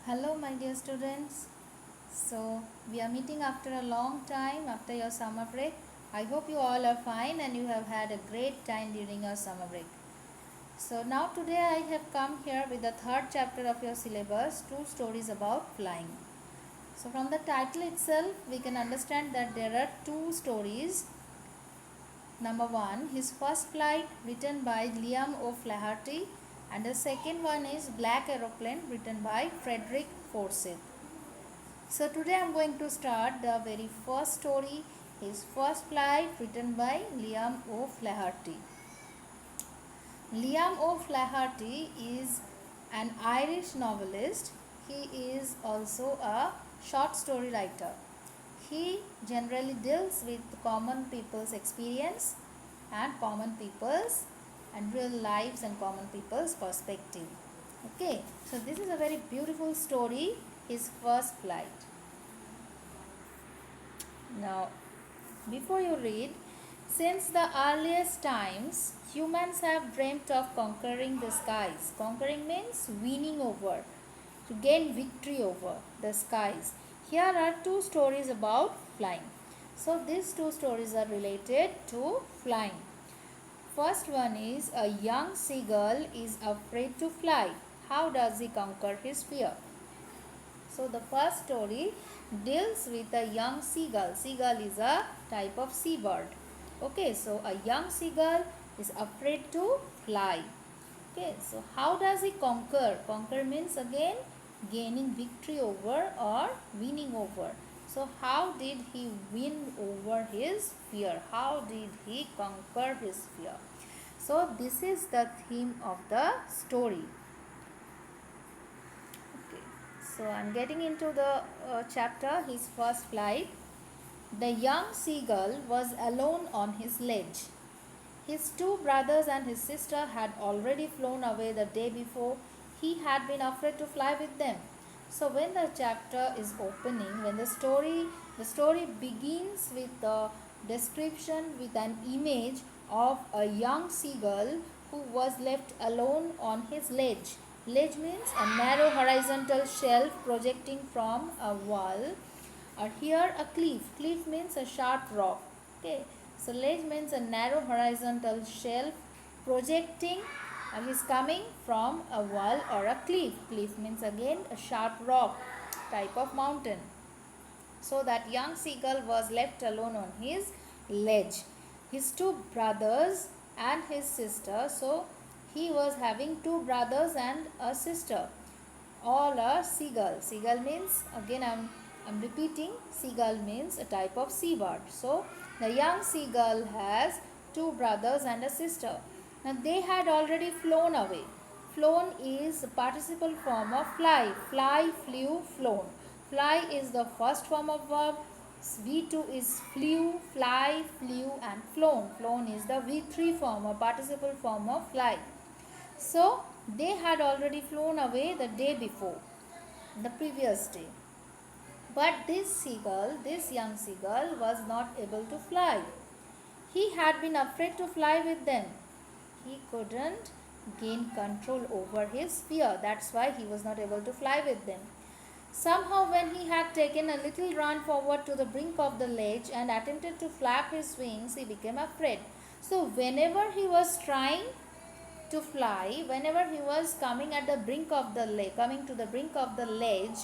Hello, my dear students. So, we are meeting after a long time after your summer break. I hope you all are fine and you have had a great time during your summer break. So, now today I have come here with the third chapter of your syllabus, two stories about flying. So, from the title itself, we can understand that there are two stories. Number one, his first flight, written by Liam O'Flaherty, and the second one is Black Aeroplane, written by Frederick Forsyth. So today I am going to start the very first story, his first flight, written by Liam O'Flaherty. Liam O'Flaherty is an Irish novelist. He is also a short story writer. He generally deals with common people's experience and common people's and real lives and common people's perspective. Okay, so this is a very beautiful story, his first flight. Now, before you read, since the earliest times, humans have dreamt of conquering the skies. Conquering means winning over, to gain victory over the skies. Here are two stories about flying. So, these two stories are related to flying. First one is a young seagull is afraid to fly. How does he conquer his fear? So the first story deals with a young seagull. Seagull is a type of seabird. Okay, so a young seagull is afraid to fly. Okay, so how does he conquer? Conquer means again gaining victory over or winning over. So how did he win over his fear? How did he conquer his fear? So this is the theme of the story. Okay. So I'm getting into the chapter, his first flight. The young seagull was alone on his ledge. His two brothers and his sister had already flown away the day before. He had been afraid to fly with them. So when the chapter is opening, when the story begins with the description with an image of a young seagull who was left alone on his ledge. Ledge means a narrow horizontal shelf projecting from a wall, or here a cliff. Cliff means a sharp rock. Okay, so ledge means a narrow horizontal shelf projecting is coming from a wall or a cliff. Cliff means again a sharp rock type of mountain. So that young seagull was left alone on his ledge. His two brothers and his sister. So he was having two brothers and a sister. All are seagull. Seagull means again I'm repeating, seagull means a type of seabird. So the young seagull has two brothers and a sister. Now they had already flown away. Flown is the participle form of fly. Fly, flew, flown. Fly is the first form of verb. V2 is flew, fly, flew and flown. Flown is the V3 form or participle form of fly. So they had already flown away the day before, the previous day. But this young seagull, was not able to fly. He had been afraid to fly with them. He couldn't gain control over his fear. That's why he was not able to fly with them. Somehow, when he had taken a little run forward to the brink of the ledge and attempted to flap his wings, he became afraid. So, whenever he was trying to fly, whenever he was coming at the brink of the ledge, coming to the brink of the ledge,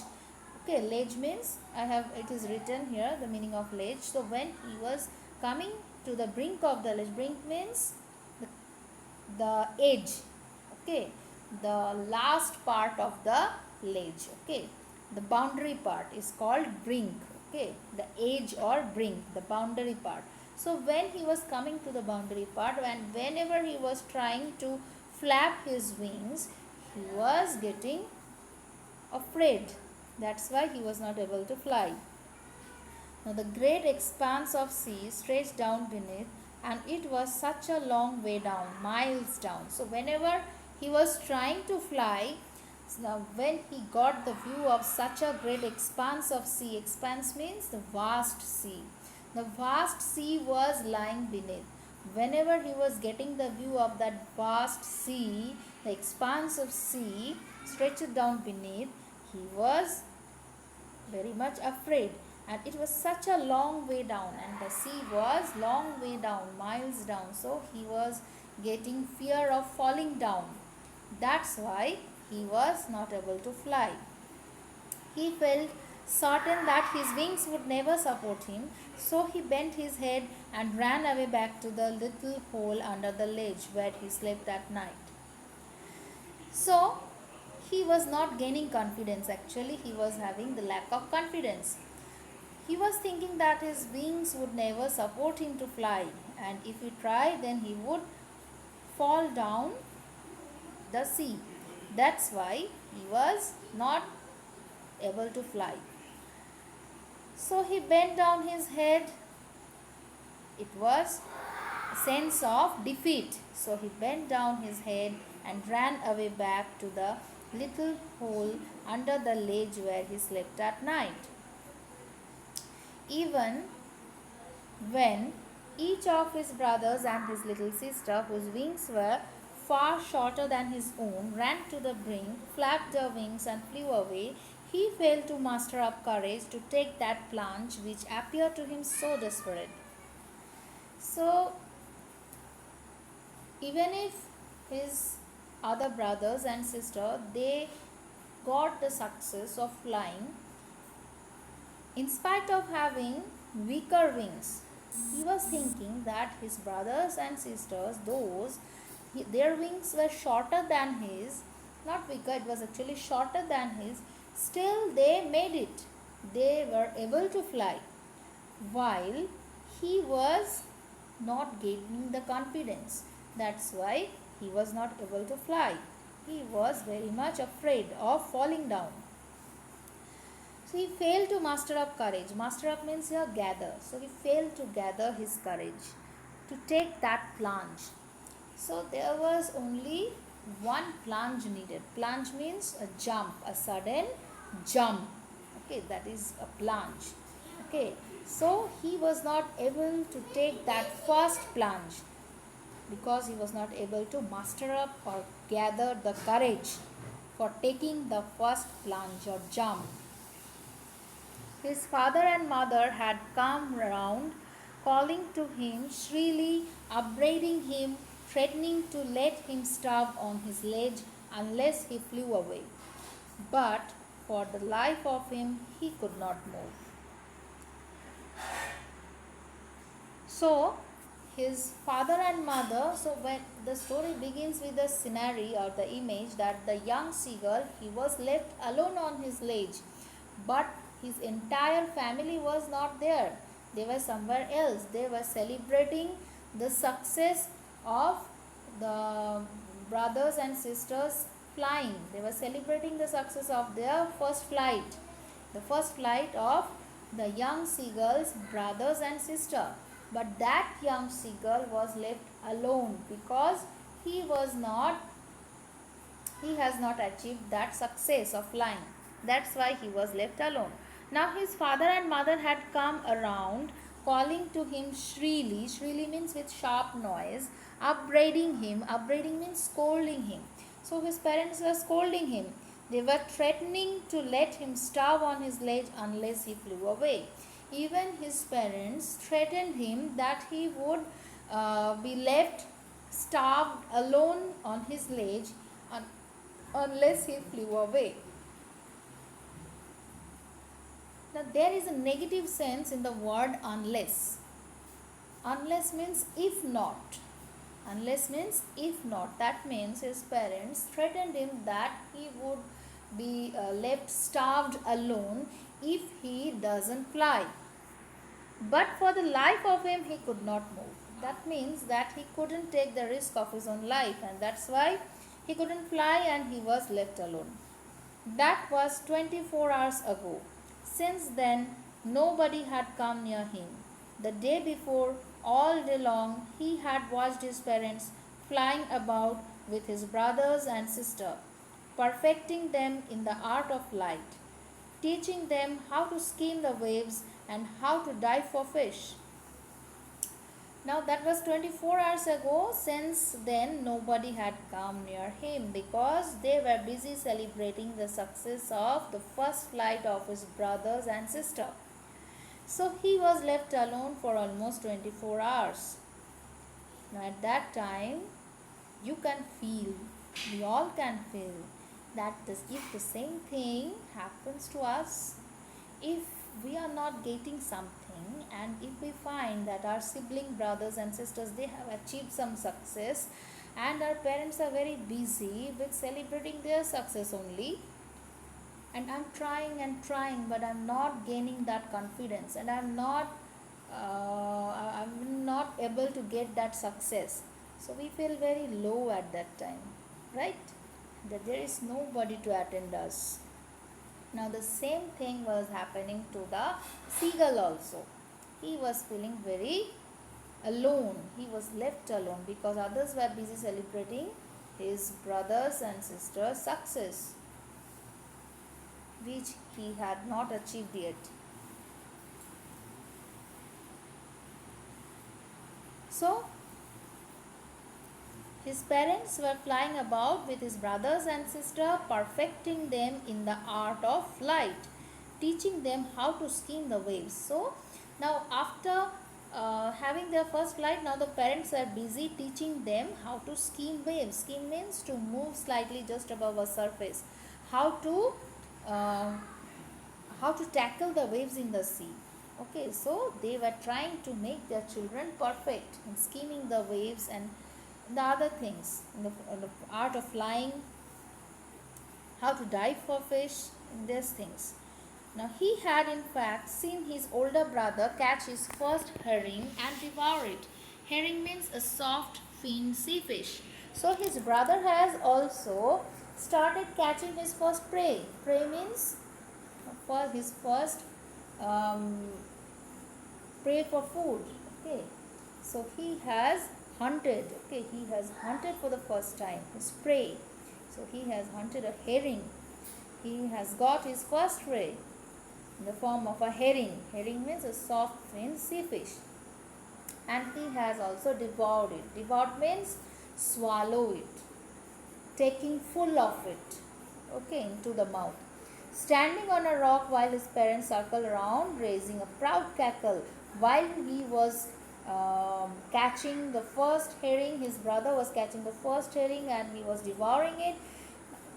okay, ledge means it is written here the meaning of ledge. So when he was coming to the brink of the ledge, brink means the edge, okay, the last part of the ledge, okay, the boundary part is called brink, okay, the edge or brink, the boundary part. So when he was coming to the boundary part and whenever he was trying to flap his wings, he was getting afraid. That's why he was not able to fly. Now the great expanse of sea stretched down beneath, and it was such a long way down, miles down. So whenever he was trying to fly, now when he got the view of such a great expanse of sea, expanse means the vast sea. The vast sea was lying beneath. Whenever he was getting the view of that vast sea, the expanse of sea stretched down beneath, he was very much afraid, and it was such a long way down, and the sea was long way down, miles down, so he was getting fear of falling down. That's why he was not able to fly. He felt certain that his wings would never support him, so he bent his head and ran away back to the little hole under the ledge where he slept that night. So, he was not gaining confidence, actually, he was having the lack of confidence. He was thinking that his wings would never support him to fly, and if he tried, then he would fall down the sea. That's why he was not able to fly. So he bent down his head. It was a sense of defeat. So he bent down his head and ran away back to the little hole under the ledge where he slept at night. Even when each of his brothers and his little sister, whose wings were far shorter than his own, ran to the brink, flapped their wings and flew away, he failed to muster up courage to take that plunge which appeared to him so desperate. So, even if his other brothers and sister, they got the success of flying, in spite of having weaker wings, he was thinking that his brothers and sisters, their wings were shorter than his, not weaker, it was actually shorter than his, still they made it. They were able to fly, while he was not gaining the confidence. That's why he was not able to fly. He was very much afraid of falling down. So he failed to muster up courage. Muster up means here gather. So he failed to gather his courage to take that plunge. So there was only one plunge needed. Plunge means a jump, a sudden jump. Okay, that is a plunge. Okay, so he was not able to take that first plunge because he was not able to muster up or gather the courage for taking the first plunge or jump. His father and mother had come round, calling to him shrilly, upbraiding him, threatening to let him starve on his ledge unless he flew away. But for the life of him, he could not move. So, his father and mother, so when the story begins with the scenario or the image that the young seagull, he was left alone on his ledge, but his entire family was not there. They were somewhere else. They were celebrating the success of the brothers and sisters flying. They were celebrating the success of their first flight, the first flight of the young seagull's brothers and sister. But that young seagull was left alone because he has not achieved that success of flying. That's why he was left alone. Now his father and mother had come around, calling to him shrilly. Shrilly means with sharp noise. Upbraiding him. Upbraiding means scolding him. So his parents were scolding him. They were threatening to let him starve on his ledge unless he flew away. Even his parents threatened him that he would be left starved alone on his ledge unless he flew away. Now there is a negative sense in the word unless. Unless means if not. Unless means if not. That means his parents threatened him that he would be left starved alone if he doesn't fly. But for the life of him, he could not move. That means that he couldn't take the risk of his own life, and that's why he couldn't fly and he was left alone. That was 24 hours ago. Since then, nobody had come near him. The day before, all day long, he had watched his parents flying about with his brothers and sister, perfecting them in the art of flight, teaching them how to skim the waves and how to dive for fish. Now that was 24 hours ago. Since then, nobody had come near him because they were busy celebrating the success of the first flight of his brothers and sister. So he was left alone for almost 24 hours. Now at that time, you can feel, we all can feel that if the same thing happens to us, if we are not getting something, and if we find that our sibling brothers and sisters, they have achieved some success, and our parents are very busy with celebrating their success only, and I'm trying and trying, but I'm not gaining that confidence, and I'm not able to get that success. So we feel very low at that time, right? That there is nobody to attend us. Now the same thing was happening to the seagull also. He was feeling very alone. He was left alone because others were busy celebrating his brothers and sisters' success, which he had not achieved yet. So his parents were flying about with his brothers and sister, perfecting them in the art of flight, teaching them how to skim the waves. So now after having their first flight, now the parents are busy teaching them how to skim waves. Skim means to move slightly just above a surface. How to uh, how to tackle the waves in the sea. Okay, so they were trying to make their children perfect in skimming the waves and the other things, in the art of flying, how to dive for fish, and these things. Now he had in fact seen his older brother catch his first herring and devour it. Herring means a soft finned sea fish. So his brother has also started catching his first prey. Prey means for his first um, prey for food. Okay, so he has hunted. Okay, he has hunted for the first time his prey. So he has hunted a herring. He has got his first prey in the form of a herring. Herring means a soft finned sea fish. And he has also devoured it. Devoured means swallow it, taking full of it, okay, into the mouth. Standing on a rock while his parents circled around, raising a proud cackle. While he was catching the first herring, his brother was catching the first herring and he was devouring it.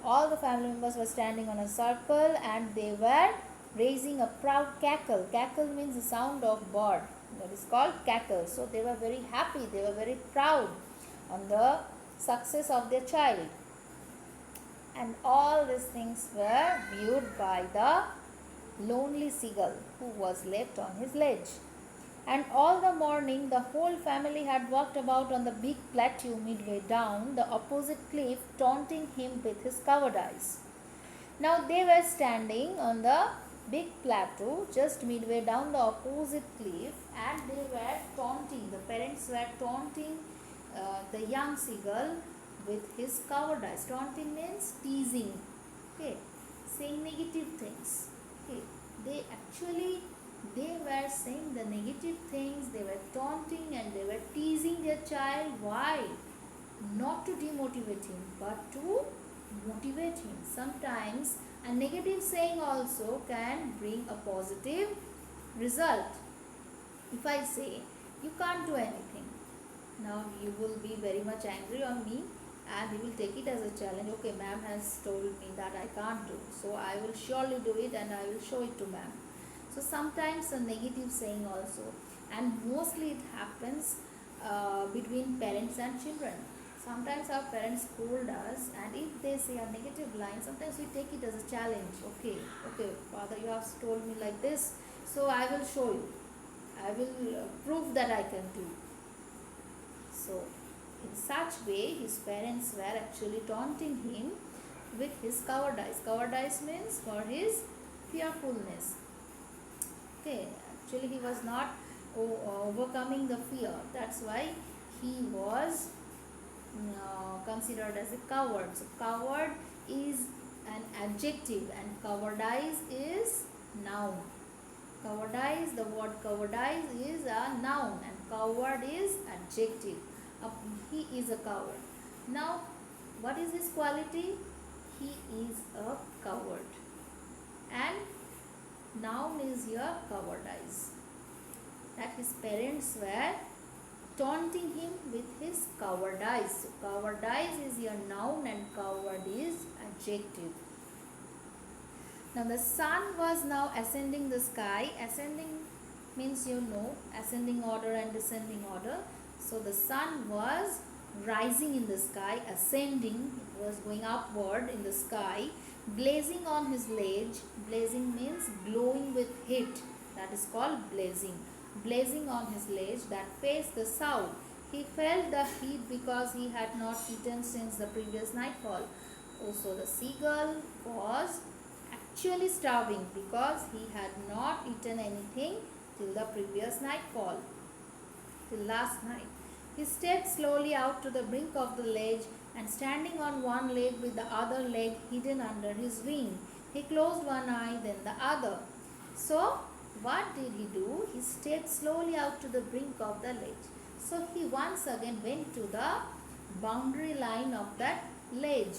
All the family members were standing on a circle and they were raising a proud cackle. Cackle means the sound of bird. That is called cackle. So they were very happy, they were very proud on the success of their child. And all these things were viewed by the lonely seagull who was left on his ledge. And all the morning the whole family had walked about on the big plateau midway down the opposite cliff, taunting him with his cowardice. Now they were standing on the big plateau just midway down the opposite cliff, and they were taunting, the parents were taunting the young seagull with his cowardice. Taunting means teasing, okay, saying negative things. Okay, they were saying the negative things, they were taunting and they were teasing their child. Why? Not to demotivate him, but to motivate him. Sometimes a negative saying also can bring a positive result. If I say, you can't do anything, now you will be very much angry on me and you will take it as a challenge. Okay, ma'am has told me that I can't do, so I will surely do it and I will show it to ma'am. So sometimes a negative saying also, and mostly it happens between parents and children. Sometimes our parents scold us, and if they say a negative line, sometimes we take it as a challenge. Okay, father, you have told me like this, so I will show you. I will prove that I can do. So in such way, his parents were actually taunting him with his cowardice. Cowardice means for his fearfulness. Okay, actually he was not overcoming the fear. That's why he was considered as a coward. So coward is an adjective and cowardice is noun. Cowardice, the word cowardice is a noun and coward is adjective. He is a coward. Now, what is his quality? He is a coward. And noun is here cowardice. That his parents were taunting him with his cowardice. So, cowardice is your noun and coward is adjective. Now the sun was now ascending the sky. Ascending means ascending order and descending order. So the sun was rising in the sky, ascending, it was going upward in the sky, blazing on his ledge. Blazing means glowing with heat. That is called blazing. Blazing on his ledge that faced the south. He felt the heat because he had not eaten since the previous nightfall. Also the seagull was actually starving because he had not eaten anything till the previous nightfall, till last night. He stepped slowly out to the brink of the ledge and standing on one leg with the other leg hidden under his wing, he closed one eye then the other. So, what did he do? He stepped slowly out to the brink of the ledge. So, he once again went to the boundary line of that ledge.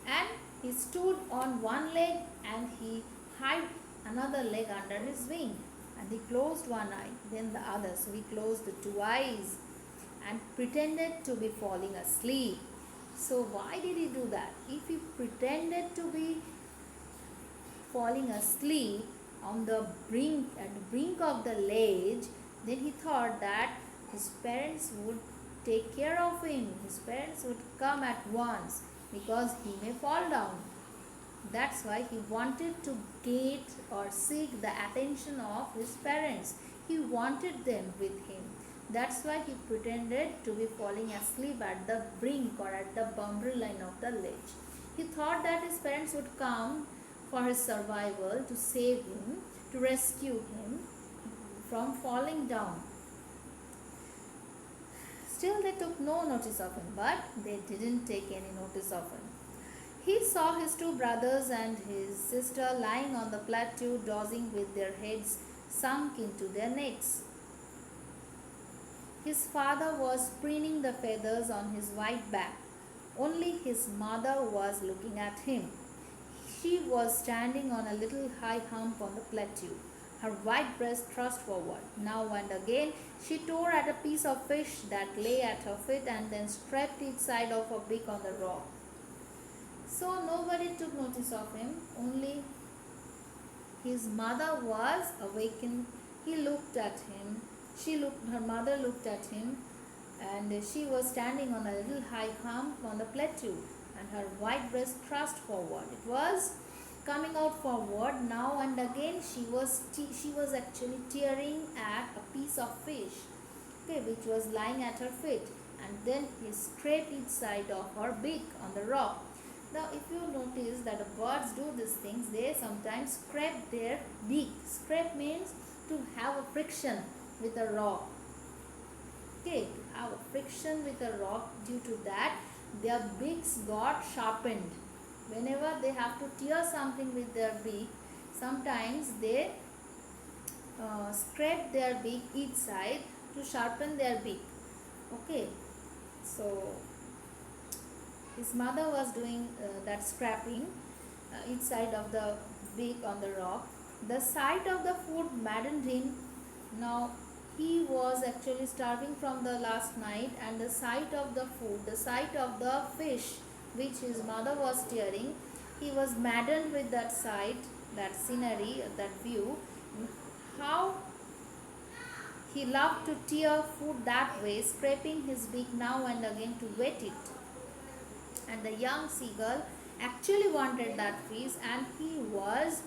And he stood on one leg and he hid another leg under his wing. And he closed one eye, then the other. So he closed the two eyes and pretended to be falling asleep. So why did he do that? If he pretended to be falling asleep on the brink, at the brink of the ledge, then he thought that his parents would take care of him. His parents would come at once because he may fall down. That's why he wanted to get or seek the attention of his parents. He wanted them with him. That's why he pretended to be falling asleep at the brink or at the boundary line of the ledge. He thought that his parents would come for his survival, to save him, to rescue him from falling down. Still they took no notice of him, but they didn't take any notice of him. He saw his two brothers and his sister lying on the plateau, dozing with their heads sunk into their necks. His father was preening the feathers on his white back. Only his mother was looking at him. She was standing on a little high hump on the plateau, her white breast thrust forward. Now and again she tore at a piece of fish that lay at her feet and then scraped each side of her beak on the rock. So nobody took notice of him, only his mother was awakened. He looked at him, her mother looked at him, and she was standing on a little high hump on the plateau and her white breast thrust forward. It was coming out forward. Now and again she was actually tearing at a piece of fish, okay, which was lying at her feet, and then he scraped each side of her beak on the rock. Now if you notice that the birds do these things, they sometimes scrape their beak. Scrape means to have a friction with a rock, okay, to have a friction with a rock. Due to that their beaks got sharpened. Whenever they have to tear something with their beak, sometimes they scrape their beak each side to sharpen their beak, okay. So his mother was doing that scraping each side of the beak on the rock. The sight of the food maddened him. Now he was actually starving from the last night, and the sight of the food, the sight of the fish which his mother was tearing, he was maddened with that sight, that scenery, that view. How he loved to tear food that way, scraping his beak now and again to wet it. And the young seagull actually wanted that fish, and he was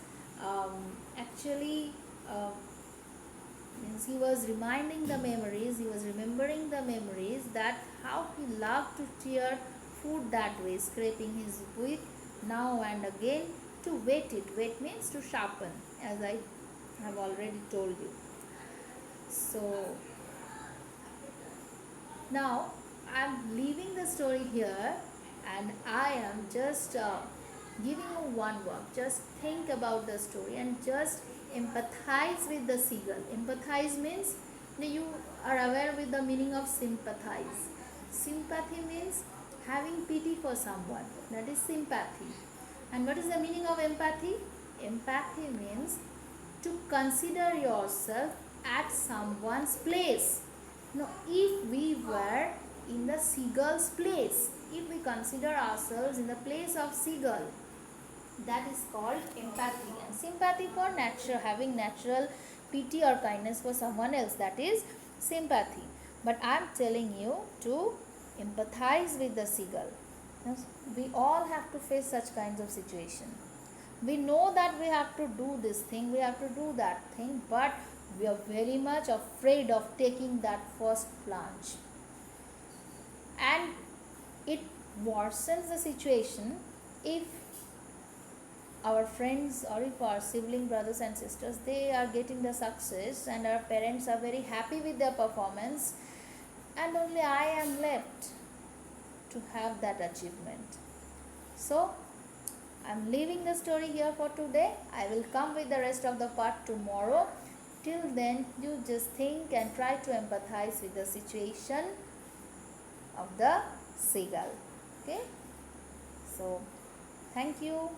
he was reminding the memories, he was remembering the memories, that how he loved to tear food that way, scraping his beak now and again to wet it. Wet means to sharpen, as I have already told you. So now I am leaving the story here, and I am just giving you one work. Just think about the story and just empathize with the seagull. Empathize means you are aware with the meaning of sympathize. Sympathy means having pity for someone. That is sympathy. And what is the meaning of empathy? Empathy means to consider yourself at someone's place. Now, if we were in the seagull's place, if we consider ourselves in the place of seagull, that is called empathy. And sympathy for nature, having natural pity or kindness for someone else, that is sympathy. But I am telling you to empathize with the seagull. We all have to face such kinds of situation. We know that we have to do this thing, we have to do that thing, but we are very much afraid of taking that first plunge. And it worsens the situation if our friends or if our sibling brothers and sisters, they are getting the success and our parents are very happy with their performance, and only I am left to have that achievement. So I'm leaving the story here for today. I will come with the rest of the part tomorrow. Till then, you just think and try to empathize with the situation of the seagull. Okay? So, thank you.